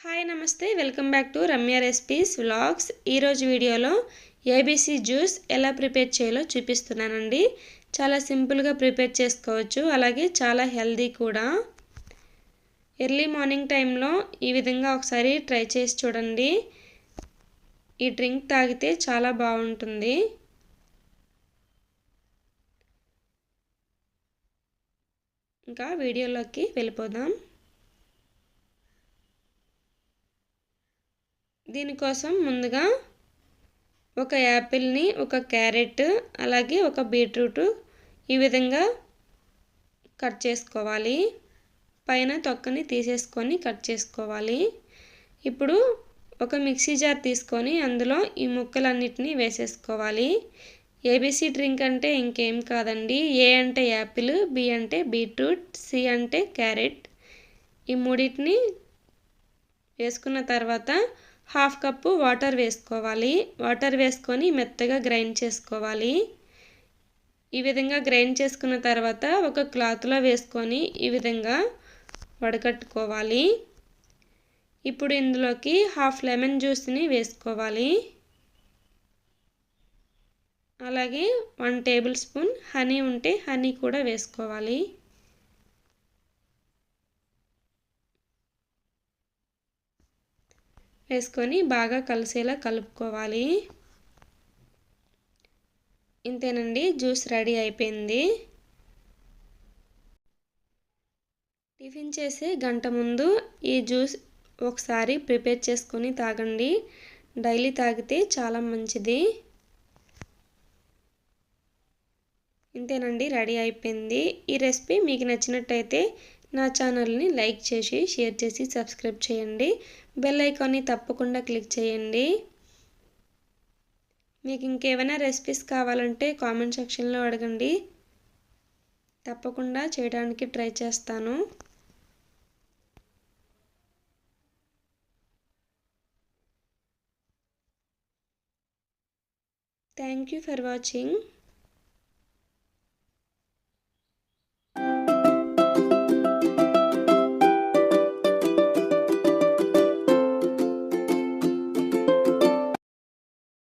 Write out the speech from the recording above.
Hi నమస్తే welcome back to Ramya recipes vlogs. ఈరోజు వీడియోలో ఏబీసీ జ్యూస్ ఎలా ప్రిపేర్ చేయాలో చూపిస్తున్నానండి. చాలా సింపుల్గా ప్రిపేర్ చేసుకోవచ్చు, అలాగే చాలా హెల్దీ కూడా. ఎర్లీ మార్నింగ్ టైంలో ఈ విధంగా ఒకసారి ట్రై చేసి చూడండి. ఈ డ్రింక్ తాగితే చాలా బాగుంటుంది. ఇంకా వీడియోలోకి వెళ్ళిపోదాం. దీనికోసం ముందుగా ఒక యాపిల్ని, ఒక క్యారెట్, అలాగే ఒక బీట్రూట్ ఈ విధంగా కట్ చేసుకోవాలి. పైన తొక్కని తీసేసుకొని కట్ చేసుకోవాలి. ఇప్పుడు ఒక మిక్సీ జార్ తీసుకొని అందులో ఈ ముక్కలన్నిటిని వేసేసుకోవాలి. ఏబీసీ డ్రింక్ అంటే ఇంకేం కాదండి. ఏ అంటే యాపిల్, బి అంటే బీట్రూట్, సి అంటే క్యారెట్. ఈ మూడింటిని వేసుకున్న తర్వాత హాఫ్ కప్పు వాటర్ వేసుకోవాలి. వాటర్ వేసుకొని మెత్తగా గ్రైండ్ చేసుకోవాలి. ఈ విధంగా గ్రైండ్ చేసుకున్న తర్వాత ఒక క్లాత్లో వేసుకొని ఈ విధంగా వడకట్టుకోవాలి. ఇప్పుడు ఇందులోకి హాఫ్ లెమన్ జ్యూస్ని వేసుకోవాలి. అలాగే 1 టేబుల్ స్పూన్ హనీ ఉంటే హనీ కూడా వేసుకోవాలి. వేసుకొని బాగా కలిసేలా కలుపుకోవాలి. ఇంతేనండి, జ్యూస్ రెడీ అయిపోయింది. టిఫిన్ చేసే గంట ముందు ఈ జ్యూస్ ఒకసారి ప్రిపేర్ చేసుకొని తాగండి. డైలీ తాగితే చాలా మంచిది. ఇంతేనండి, రెడీ అయిపోయింది. ఈ రెసిపీ మీకు నచ్చినట్టయితే నా ఛానల్ని లైక్ చేసి, షేర్ చేసి, సబ్స్క్రైబ్ చేయండి. బెల్ ఐకాన్ని తప్పకుండా క్లిక్ చేయండి. మీకు ఇంకేమైనా రెసిపీస్ కావాలంటే కామెంట్ సెక్షన్లో అడగండి. తప్పకుండా చేయడానికి ట్రై చేస్తాను. Thank you for watching.